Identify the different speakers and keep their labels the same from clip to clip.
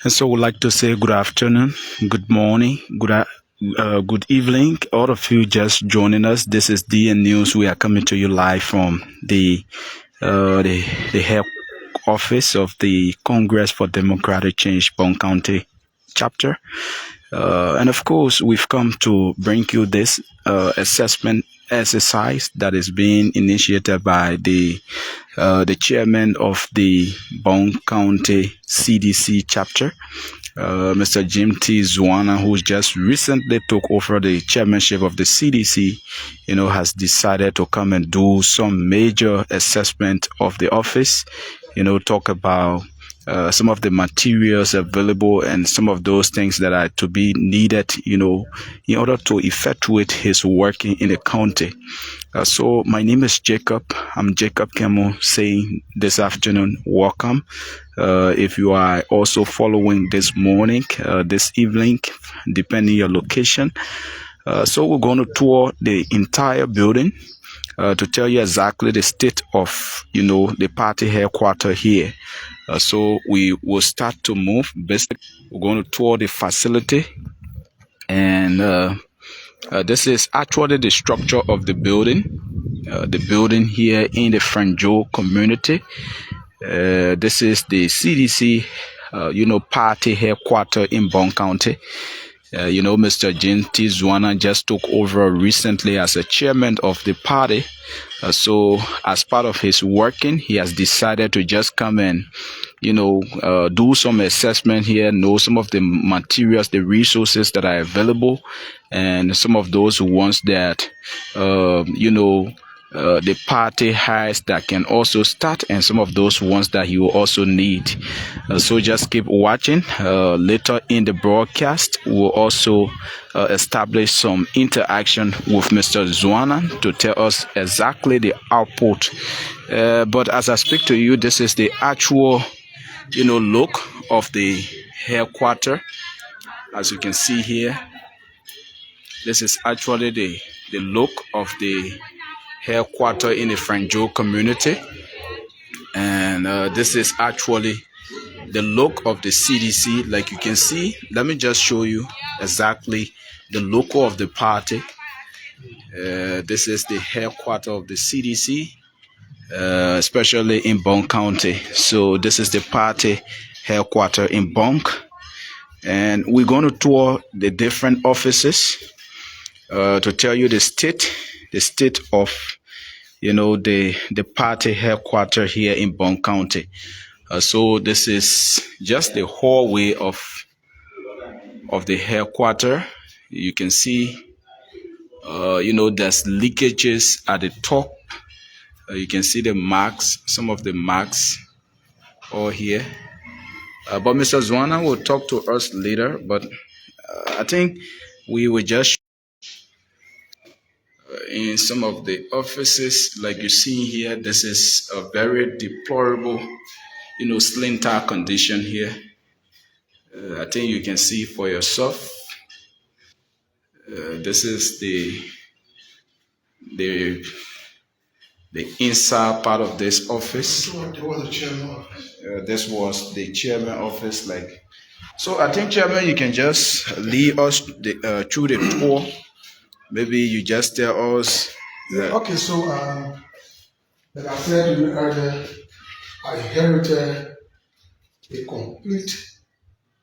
Speaker 1: And so we'd like to say good afternoon, good morning, good evening. All of you just joining us. This is DN News. We are coming to you live from the head office of the Congress for Democratic Change, Bong County chapter. And of course, we've come to bring you this assessment exercise that is being initiated by the chairman of the Bong County CDC chapter, Mr. Jim T. Zuannah, who just recently took over the chairmanship of the CDC, has decided to come and do some major assessment of the office, talk about some of the materials available and some of those things that are to be needed, in order to effectuate his working in the county. So my name is Jacob. I'm Jacob Kemo saying this afternoon, welcome. If you are also following this morning, this evening, depending your location. So we're going to tour the entire building to tell you exactly the state of, the party headquarters here. So we will start to move. Basically, we're going to tour the facility, and this is actually the structure of the building. The building here in the Franjo community. This is the CDC, party headquarters in Bong County. Mr. Jim T. Zuannah just took over recently as a chairman of the party. So as part of his working, he has decided to just come and, do some assessment here, know some of the materials, the resources that are available, and some of those ones that, the party has that can also start, and some of those ones that he will also need. So just keep watching. Later in the broadcast, we'll also establish some interaction with Mr. Zuannah to tell us exactly the output. But as I speak to you, this is the actual, look of the headquarters. As you can see here, this is actually the look of the headquarters in the Franjo community, and this is actually the look of the CDC. Like you can see, let me just show you exactly the logo of the party. This is the headquarters of the CDC, especially in Bong County. So this is the party headquarters in Bong, and we're going to tour the different offices to tell you the state of, the party headquarters here in Bong County. So this is just the hallway of the headquarters. You can see, there's leakages at the top. You can see the marks, some of the marks all here. But Mr. Zuannah will talk to us later. But I think we will just in some of the offices, like you see here, this is a very deplorable, splinter condition here. I think you can see for yourself. This is the inside part of this office. This was the chairman office. So I think, chairman, you can just lead us through the tour. Maybe you just tell us.
Speaker 2: Okay, so like I said to you earlier, I inherited a complete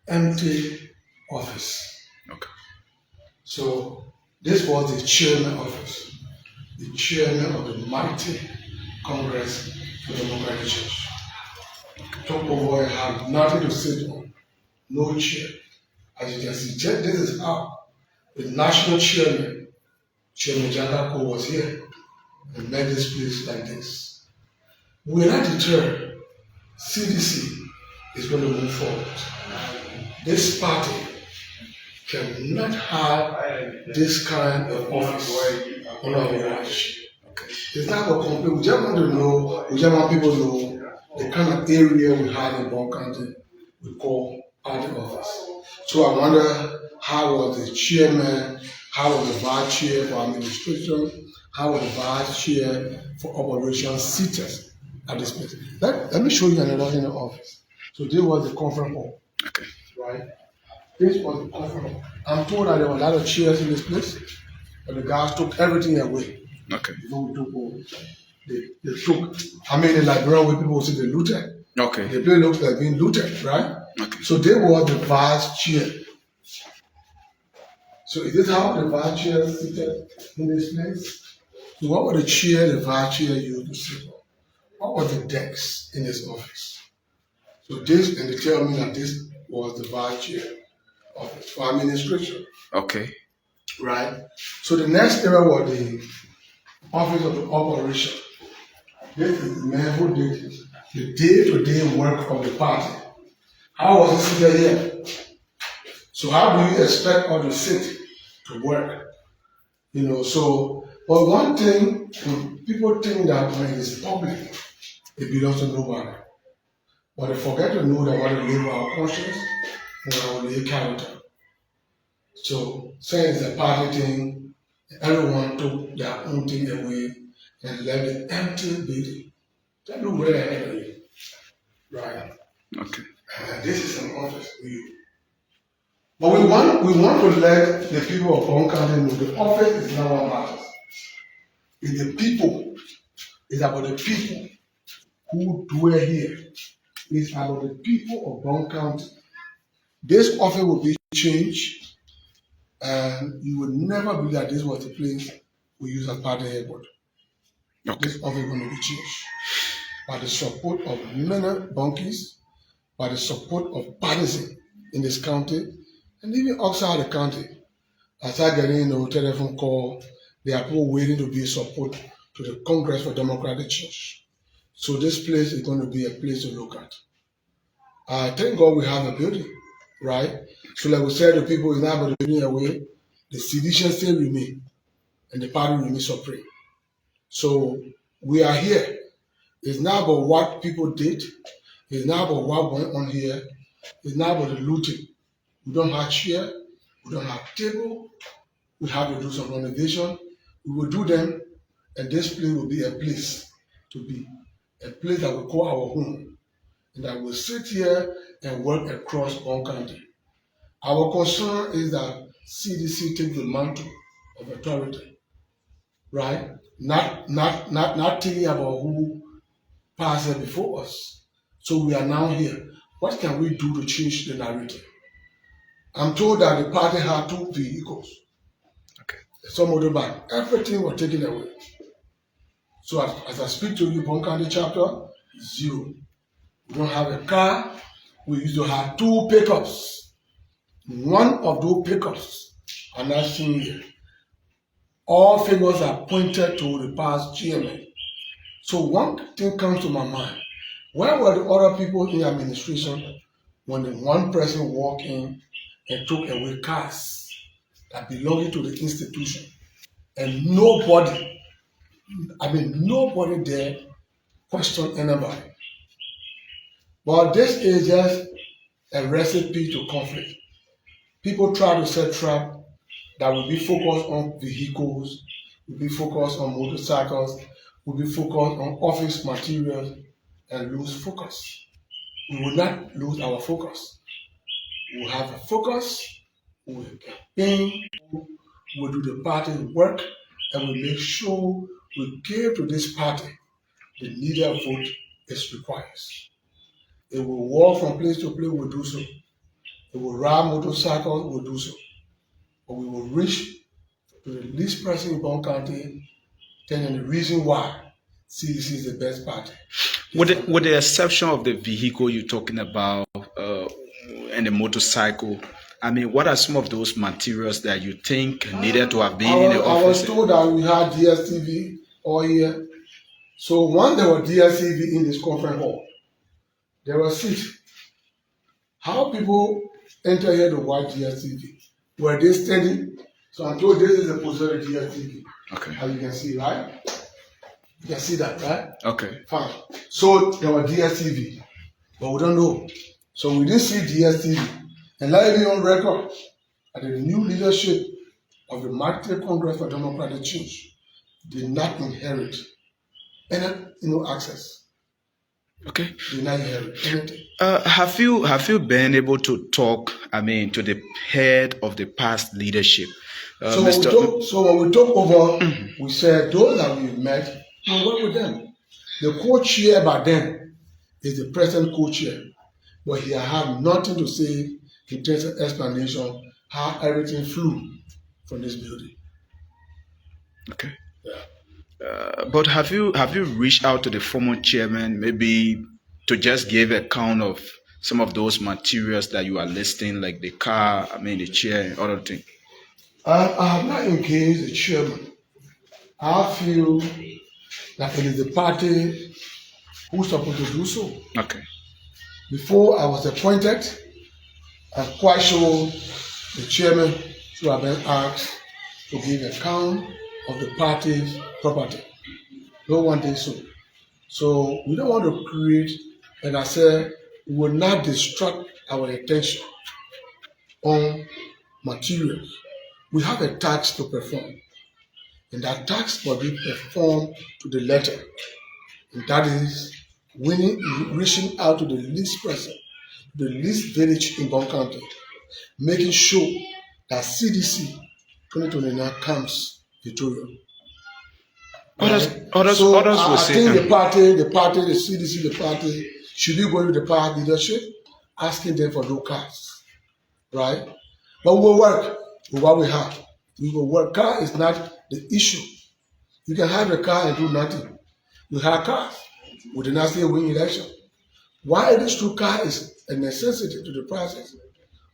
Speaker 2: empty office.
Speaker 1: Okay.
Speaker 2: So this was the chairman office, the chairman of the mighty Congress for Democratic Change. Took over and had nothing to sit on, no chair. As you can see, this is how the national chairman, Chairman Jandako, was here and made this place like this. We are not deterred. CDC is going to move forward. This party cannot have this kind of office on our watch. It's not a complaint. We just want to know, we just want people to know the kind of area we have in Bong County we call party office. So I wonder, how was the chairman, how was the vice chair for administration, how was the vice chair for operations seated at this place. Let me show you another in the office. So this was the conference hall.
Speaker 1: Okay.
Speaker 2: right? This was the coffee. I'm told that there were a lot of chairs in this place, but the guys took everything away.
Speaker 1: Okay.
Speaker 2: Before we took over. They took, I mean, in Liberia where people will say they looted.
Speaker 1: Okay.
Speaker 2: The place looks like being looted, right?
Speaker 1: Okay.
Speaker 2: So they were the vice chair. So is this how the vice chair seated in this place? So what were the chair the vice chair used to sit on? What were the desks in his office? So this, and they tell me that this was the vice chair office for administration.
Speaker 1: Okay.
Speaker 2: Right? So the next area was the office of the operation. This is the man who did the day-to-day work of the party. How was he seated here? So how do you expect us to sit to work? So, but one thing, people think that when it's public, it belongs to nobody. But they forget to know that what we live our conscience and our real character. So, saying it's a party thing, everyone took their own thing away and left an empty building. Tell you where anyway. Right.
Speaker 1: Okay.
Speaker 2: This is an office for you. But we want to let the people of Bong County know the office is not what matters. It's the people. It's about the people who dwell here. It's about the people of Bong County. This office will be changed, and you will never believe that this was the place we use as party headquarters. Okay. This office is going to be changed by the support of many bunkies, by the support of partisans in this county, and even outside the county. I started getting a telephone call. There are people waiting to be support to the Congress for Democratic Change. So this place is going to be a place to look at. I thank God we have a building, right? So like we said, the people is not about the building away. The CDC still remain, and the party remains supreme. So we are here. It's not about what people did. It's not about what went on here. It's not about the looting. We don't have chair. We don't have table. We have to do some renovation. We will do them, and this place will be a place to be, a place that we call our home, and that will sit here and work across Bong County. Our concern is that CDC take the mantle of authority, right? Not thinking about who passed before us. So we are now here. What can we do to change the narrative? I'm told that the party had 2 vehicles.
Speaker 1: Okay.
Speaker 2: Some motorbike. Everything was taken away. So as I speak to you, Bong County chapter, 0. We don't have a car. We used to have 2 pickups. One of those pickups are not seen here. All fingers are pointed to the past chairman. So one thing comes to my mind. Where were the other people in the administration when the one person walked in and took away cars that belonged to the institution? And nobody there questioned anybody. But this is just a recipe to conflict. People try to set trap that will be focused on vehicles, will be focused on motorcycles, will be focused on office materials, and lose focus. We will not lose our focus. We will have a focus, we will campaign, we will do the party work, and we make sure we give to this party the needed vote it requires. It will walk from place to place, we'll do so. It will ride motorcycles, we'll do so. But we will reach to the least person in Bong County, telling the reason why CDC is the best party.
Speaker 1: With the exception of the vehicle you're talking about and the motorcycle, I mean, what are some of those materials that you think needed to have been in the office?
Speaker 2: I was told that we had DSTV all here. So once there was DSTV in this conference hall, there were seats. How people enter here to watch DSTV? Were they standing? So I'm told this is a position of DSTV.
Speaker 1: Okay.
Speaker 2: As you can see, right? You can see that, right?
Speaker 1: Okay.
Speaker 2: Fine. So there was DSTV, but we don't know. So we didn't see DSTV. And let it be on record that the new leadership of the Market Congress for Democratic Change did not inherit any access.
Speaker 1: Okay.
Speaker 2: They not inherit anything.
Speaker 1: Have you been able to talk? I mean, to the head of the past leadership, Mr.
Speaker 2: So when we took over, we said those that we met, we work with them. The co-chair by then is the present co-chair, but he had nothing to say in terms of explanation how everything flew from this building.
Speaker 1: Okay.
Speaker 2: Yeah.
Speaker 1: But have you reached out to the former chairman, maybe to just give account of some of those materials that you are listing, like the car, I mean the chair, and other things?
Speaker 2: I have not engaged the chairman. I feel that it is the party who's supposed to do so.
Speaker 1: Okay.
Speaker 2: Before I was appointed, I'm quite sure the chairman should have been asked to give account of the party's property. No one did so. So we don't want to create, like I said, we will not distract our attention on materials. We have a task to perform, and that task must be performed to the letter. And that is reaching out to the least person, the least village in Bong County, making sure that CDC 2029 comes victorious.
Speaker 1: Others,
Speaker 2: Right?
Speaker 1: others,
Speaker 2: So
Speaker 1: others will
Speaker 2: I
Speaker 1: say,
Speaker 2: think the CDC, the party should be going to the party leadership, asking them for no cars, right? But we will work with what we have. We will work. Car is not the issue. You can have a car and do nothing. You have cars. We did not say win election. Why this true car is a necessity to the process,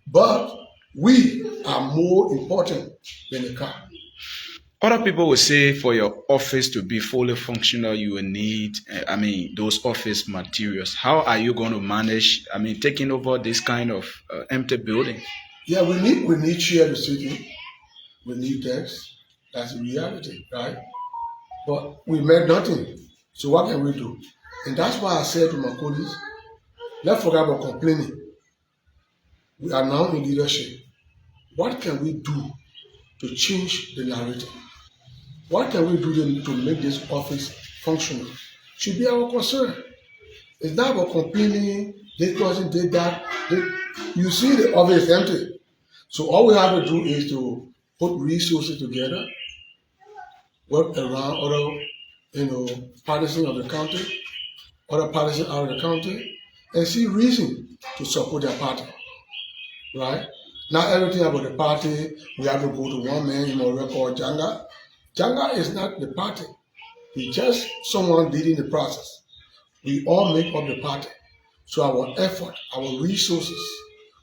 Speaker 2: but we are more important than the car.
Speaker 1: other people will say for your office to be fully functional, you will need, I mean, those office materials. How are you going to manage, I mean, taking over this kind of empty building?
Speaker 2: Yeah, we need chair to sit in. We need desks. That's the reality, right? But we made nothing. So what can we do? And that's why I said to my colleagues, let's forget about complaining. We are now in leadership. What can we do to change the narrative? What can we do to make this office functional? Should be our concern. It's not about complaining, this person did that. You see the office is empty. So all we have to do is to put resources together, work around other, partisan of the country, other partisan out of the country, and see reason to support their party, right? Not everything about the party, we have to go to one man, called Janga. Janga is not the party. He's just someone leading the process. We all make up the party. So our effort, our resources,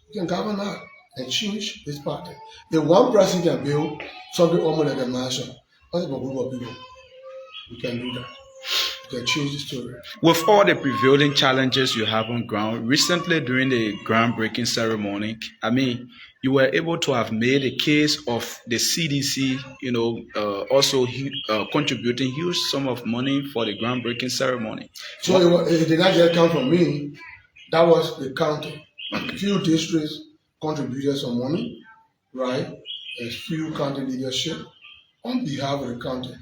Speaker 2: we can govern that and change this party. If one person can build something almost like a mansion, that's about a group of people. We can do that. We can change the story.
Speaker 1: With all the prevailing challenges you have on ground, recently during the groundbreaking ceremony, I mean, you were able to have made a case of the CDC, also contributing huge sum of money for the groundbreaking ceremony.
Speaker 2: So
Speaker 1: What?
Speaker 2: it did not just come from me. That was the county.
Speaker 1: Okay.
Speaker 2: Few districts contributed some money, right? A few county leadership on behalf of the county.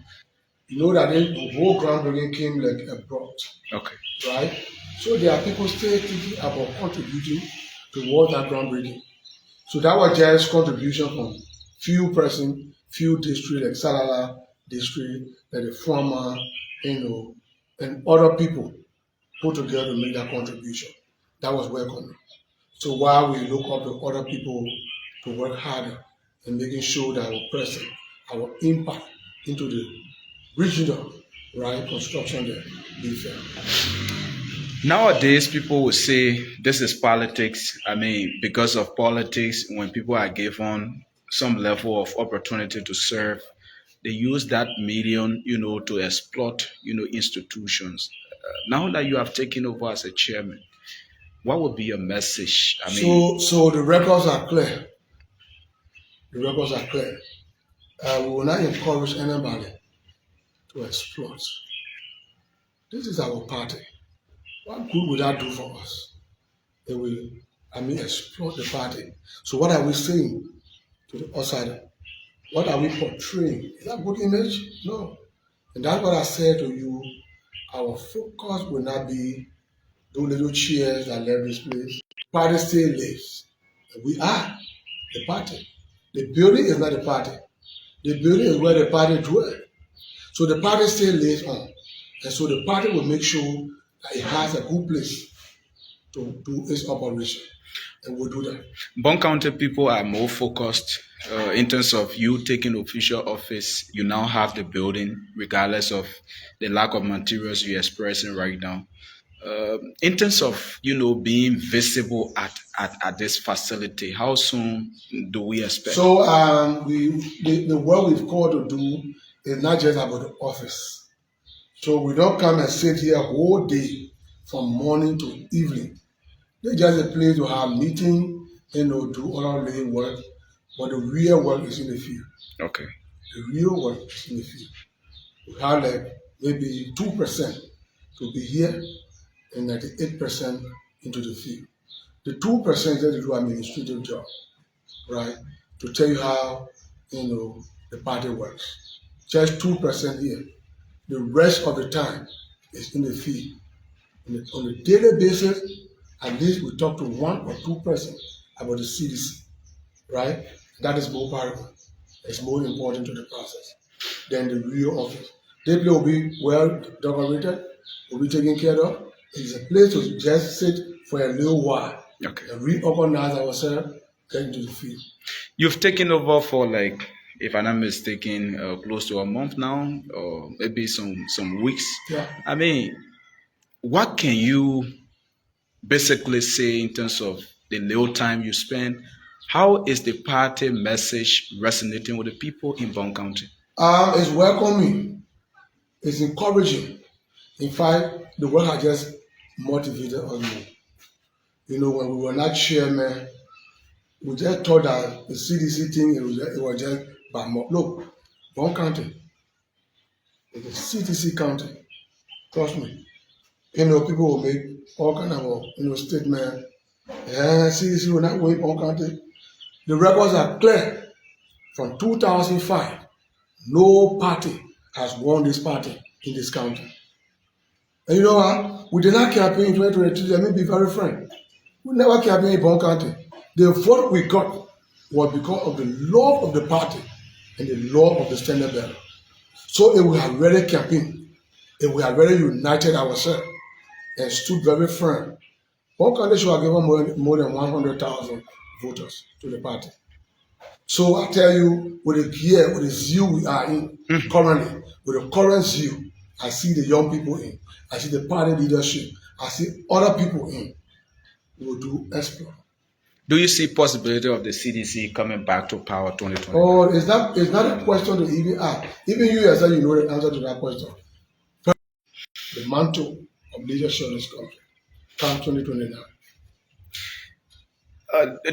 Speaker 2: You know that the whole groundbreaking came like abrupt,
Speaker 1: Okay.
Speaker 2: right? So there are people still thinking about contributing towards that groundbreaking. So that was just contribution from few person, few district like Salala district, like the former, and other people put together to make that contribution. That was welcome. So while we look up to other people to work harder and making sure that our presence, our impact into the regional, right, construction there be fair.
Speaker 1: Nowadays, people will say this is politics. I mean, because of politics, when people are given some level of opportunity to serve, they use that medium, to exploit, institutions. Now that you have taken over as a chairman, what would be your message? I mean,
Speaker 2: So the records are clear. The records are clear. We will not encourage anybody to exploit. This is our party. What good would that do for us? They will, exploit the party. So what are we saying to the outsider? What are we portraying? Is that good image? No. And that's what I said to you. Our focus will not be those little chairs that left this place. Party still lives. We are the party. The building is not the party. The building is where the party dwell. So the party still lives on. And so the party will make sure that it has a good place to do its operation. And we'll do that.
Speaker 1: Bong County people are more focused in terms of you taking official office. You now have the building, regardless of the lack of materials you're expressing right now. In terms of being visible at this facility, how soon do we expect?
Speaker 2: So the work we've called to do is not just about the office. So we don't come and sit here whole day from morning to evening. It's just a place to have meeting, do other little work, but the real work is in the field.
Speaker 1: Okay.
Speaker 2: The real work is in the field. We have like maybe 2% to be here and 98% into the field. The 2% is to do administrative job, right? To tell you how the party works. Just 2% here. The rest of the time is in the field. On a daily basis, at least we talk to 1 or 2% about the CDC, right? That is more paramount. It's more important to the process than the real office. The place will be well documented, will be taken care of. It's a place to just sit for a little while and reorganize ourselves, get into the field.
Speaker 1: You've taken over for if I'm not mistaken, close to a month now, or maybe some weeks.
Speaker 2: Yeah.
Speaker 1: I mean, what can you basically say in terms of the little time you spend? How is the party message resonating with the people in Bong County?
Speaker 2: It's welcoming. It's encouraging. In fact, the work has just motivated us more. When we were not chairman, we just thought that the CDC thing it was just by more. Look, Bong County is a CDC county. Trust me. People will make all kind of statement. Yeah, CDC will not win Bong County. The records are clear. From 2005, no party has won this party in this county. And you know what? We did not campaign in 2022. Let me be very frank. We never campaigned in Bong County. The vote we got was because of the love of the party and the love of the standard bearer. So if we have really campaigned, if we have really united ourselves and stood very firm, Bong County should have given more than 100,000 voters to the party. So I tell you, with the gear, with the zeal we are in currently, with the current zeal, I see the young people in. I see the party leadership. I see other people in. We will do exploit.
Speaker 1: Do you see possibility of the CDC coming back to power 2020?
Speaker 2: Oh, it's not a question to even ask. Even you yourself, you know the answer to that question. The mantle of leadership in this country come 2029.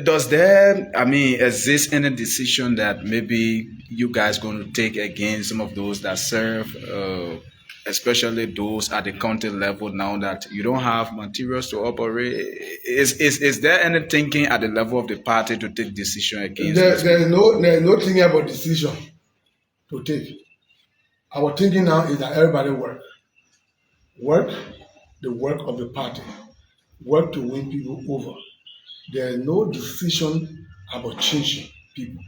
Speaker 1: Does there, exist any decision that maybe you guys going to take against some of those that serve, especially those at the county level now that you don't have materials to operate? Is there any thinking at the level of the party to take decision against?
Speaker 2: There's no thinking about decision to take. Our thinking now is that everybody work the work of the party, work to win people over. There is no decision about changing people.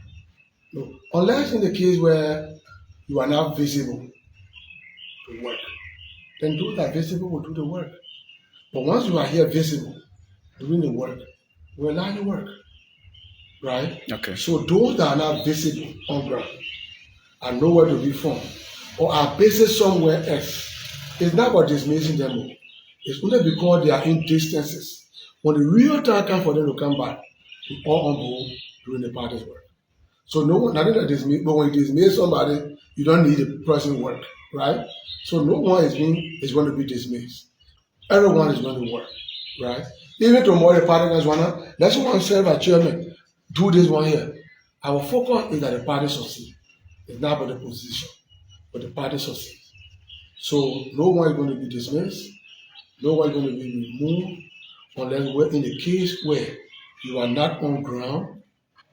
Speaker 2: No. Unless in the case where you are not visible to work, then those that are visible will do the work. But once you are here visible, doing the work, we allow you work. Right?
Speaker 1: Okay.
Speaker 2: So those that are not visible on ground and nowhere to be found, or are based somewhere else, it's not about dismissing them. It's only because they are in distances. When the real time comes for them to come back, we all on board doing the party's work. So no one, nothing that dismiss, but when you dismiss somebody, you don't need the person work, right? So no one is going to be dismissed. Everyone is going to work, right? Even tomorrow, the party is Zuannah, let's one serve as chairman, do this one here. Our focus is that the party succeed. It's not about the position, but the party succeed. So no one is going to be dismissed, no one is going to be removed, unless we're in the case where you are not on ground,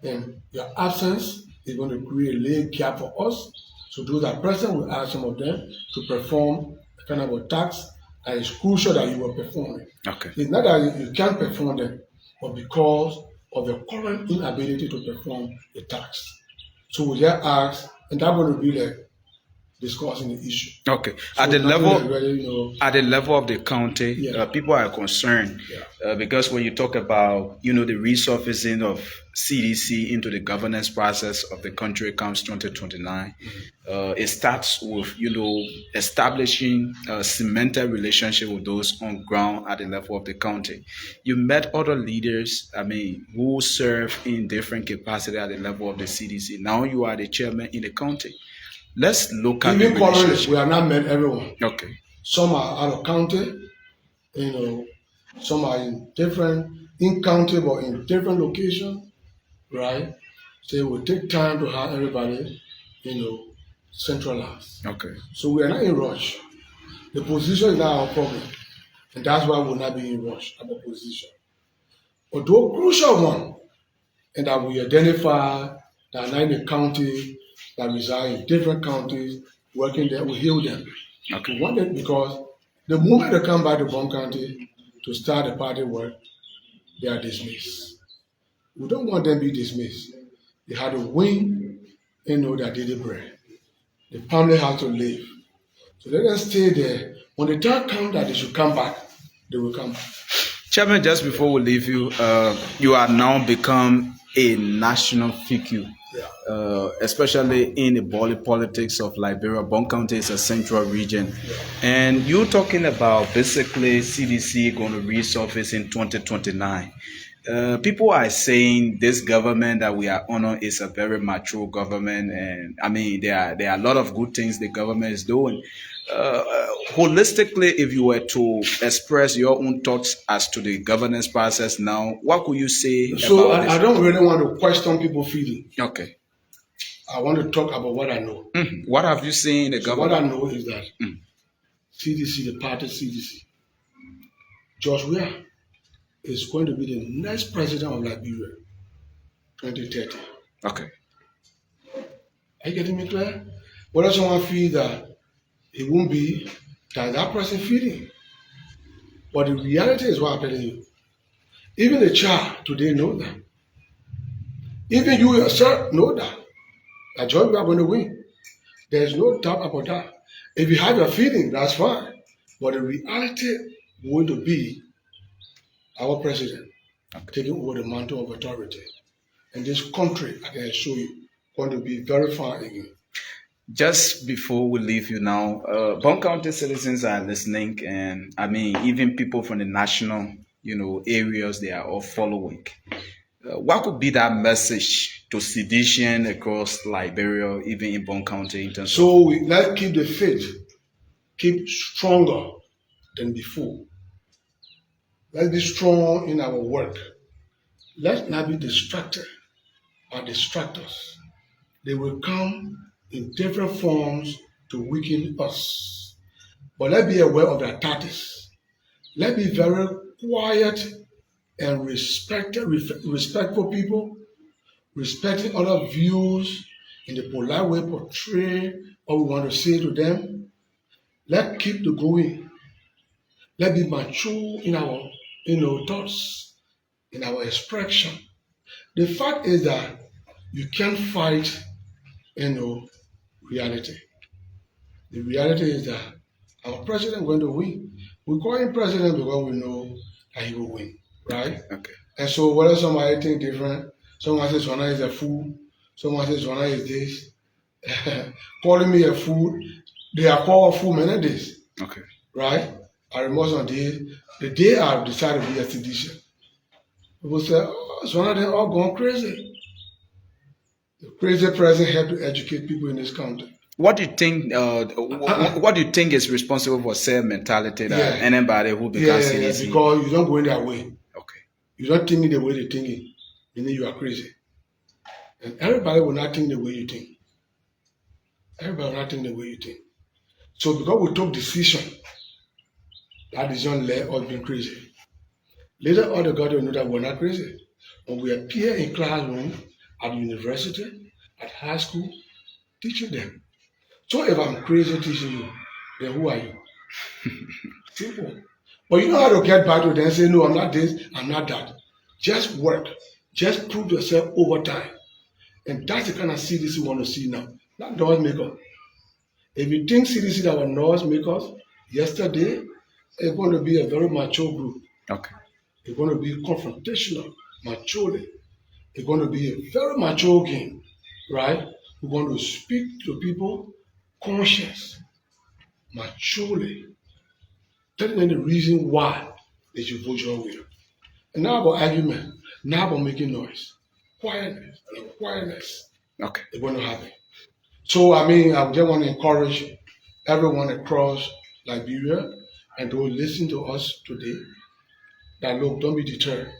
Speaker 2: then your absence is going to create a little gap for us. So those that present, we ask some of them to perform a kind of a task and it's crucial that you will perform it.
Speaker 1: Okay.
Speaker 2: It's not that you can't perform them, but because of the current inability to perform the task. So we just ask, and that's going to be like discussing the issue.
Speaker 1: Okay.
Speaker 2: So
Speaker 1: At the level,
Speaker 2: really, you know,
Speaker 1: at the level of the county,
Speaker 2: yeah.
Speaker 1: people are concerned because when you talk about the resurfacing of CDC into the governance process of the country comes 2029, it starts with establishing a cemented relationship with those on ground at the level of the county. You met other leaders, who serve in different capacity at the level of the CDC. Now you are the chairman in the county. Let's look at the
Speaker 2: Even currently,
Speaker 1: relationship.
Speaker 2: we have not met everyone.
Speaker 1: Okay.
Speaker 2: Some are out of county, you know, some are in county but in different locations, right? So it will take time to have everybody, centralized.
Speaker 1: Okay.
Speaker 2: So we are not in rush. The position is not our problem, and that's why we will not be in rush at the position. Although crucial one, and that we identify that 90 counties that reside in different counties working there, we heal them.
Speaker 1: Okay.
Speaker 2: We want it because the moment they come back to Bong County to start the party work, they are dismissed. We don't want them to be dismissed. They had to win, their daily bread. The family has to live. So let them stay there. When the time comes that they should come back, they will come back.
Speaker 1: Chairman, just before we leave you, you are now become a national figure, especially in the body politics of Liberia. Bong County is a central region. And you're talking about basically CDC going to resurface in 2029. People are saying this government that we are on is a very mature government, and there are a lot of good things the government is doing. Holistically, if you were to express your own thoughts as to the governance process now, what could you say?
Speaker 2: So I don't really want to question people's feelings.
Speaker 1: Okay.
Speaker 2: I want to talk about what I know.
Speaker 1: Mm-hmm. What have you seen in the government?
Speaker 2: What I know is that CDC, the party CDC, George Weah is going to be the next president of Liberia, 2030.
Speaker 1: Okay.
Speaker 2: Are you getting me clear? Whether someone feels that it won't be, that person feeling. But the reality is what I'm telling you. Even the child today know that. Even you yourself know that George Weah are going to win. There's no doubt about that. If you have a feeling, that's fine. But the reality is going to be our president taking over the mantle of authority. And this country, I can assure you, going to be very far again.
Speaker 1: Just before we leave you now, Bong County citizens are listening, and even people from the national, areas, they are all following. What could be that message to sedition across Liberia, even in Bong County?
Speaker 2: Let's keep the faith, keep stronger than before. Let's be strong in our work. Let's not be distracted by distractors. They will come in different forms to weaken us. But let's be aware of their tactics. Let's be very quiet and respectful people, respecting other views in the polite way, portray what we want to say to them. Let's keep the going. Let's be mature in our thoughts, in our expression. The fact is that you can't fight reality. The reality is that our president is going to win. We call him president because we know that he will win, right?
Speaker 1: Okay.
Speaker 2: And so whether somebody think different, someone says Zuannah is a fool, someone says Zuannah is this, calling me a fool, they are called a fool many days.
Speaker 1: Okay.
Speaker 2: Right? I remember on the day I decided to be a sedition. People say, oh, Zuannah, they're all gone crazy. The crazy president had to educate people in this country.
Speaker 1: What do you think? What do you think is responsible for same mentality that anybody who becomes CDC?
Speaker 2: Yeah, because you don't go in their way.
Speaker 1: Okay.
Speaker 2: You don't think the way they think it, meaning you are crazy. And everybody will not think the way you think. Everybody will not think the way you think. So because we took decision, that decision led us being crazy. Later on, the God will know that we're not crazy. When we appear in classroom, at university, at high school, teaching them. So if I'm crazy teaching you, then who are you? Simple. But you know how to get back to them and say, no, I'm not this, I'm not that. Just work. Just prove yourself over time. And that's the kind of CDC we want to see now. Not noise maker. If you think CDC that were noise makers yesterday, it's going to be a very mature group.
Speaker 1: Okay.
Speaker 2: It's going to be confrontational, maturely. It's going to be a very mature game, right? We're going to speak to people conscious, maturely, telling them the reason why they should vote your way. And now about argument, now about making noise. Quietness, quietness.
Speaker 1: Okay.
Speaker 2: It's going to happen. So, I mean, I just want to encourage everyone across Liberia and to listen to us today that, look, don't be deterred.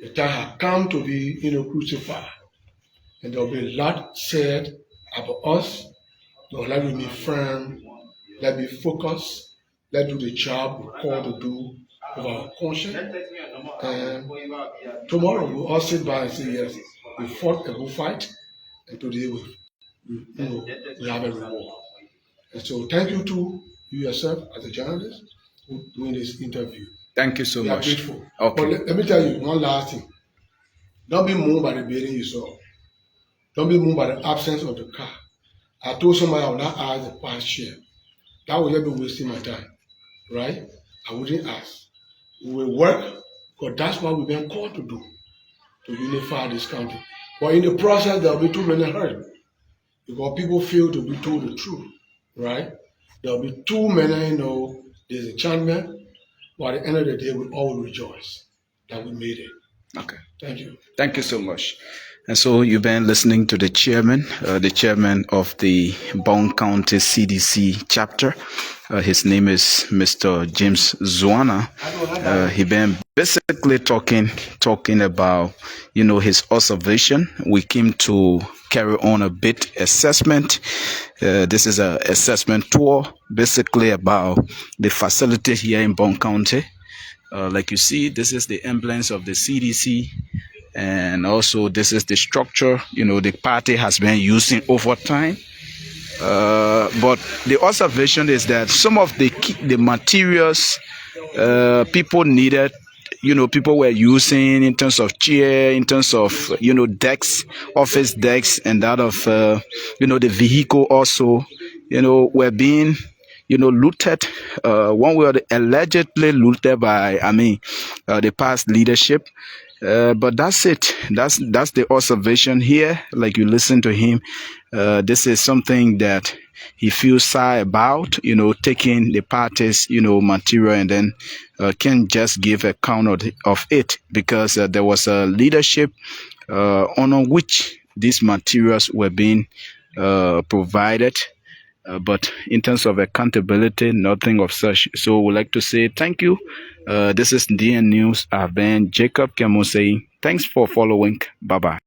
Speaker 2: The time has come to be, crucified. And there will be a lot said about us. So let me be firm. Let me focus. Let's do the job we're called to do with our conscience. And tomorrow we'll all sit by and say, yes, we fought a good fight. And today we have a reward. And so thank you to you yourself as a journalist for doing this interview.
Speaker 1: Thank you so
Speaker 2: We
Speaker 1: much.
Speaker 2: are grateful.
Speaker 1: Okay.
Speaker 2: But let me tell you one last thing. Don't be moved by the building you saw. Don't be moved by the absence of the car. I told somebody I would not ask the past share. That would just be wasting my time, right? I wouldn't ask. We will work because that's what we've been called to do, to unify this country. But in the process, there will be too many hurt because people fail to be told the truth, right? There will be too many, there's enchantment. But at the end of the day, we all rejoice that we made it.
Speaker 1: Okay.
Speaker 2: Thank you.
Speaker 1: Thank you so much. And so you've been listening to the chairman of the Bong County CDC chapter. His name is Mr. James Zuannah. He been basically talking about, his observation. We came to carry on a bit assessment. This is an assessment tour, basically about the facility here in Bong County. Like you see, this is the emblems of the CDC. And also this is the structure, the party has been using over time. But the observation is that some of the materials people needed, people were using in terms of chair, in terms of, decks, office decks, and that of, the vehicle also, were being, looted, one way or the allegedly looted by, the past leadership. But that's it. That's the observation here. Like you listen to him, this is something that he feels sad about, taking the party's, material and then can just give account of it because there was a leadership on which these materials were being provided. But in terms of accountability, nothing of such. So we'd like to say thank you. This is DN News. I've been Jacob Kemo saying thanks for following. Bye-bye.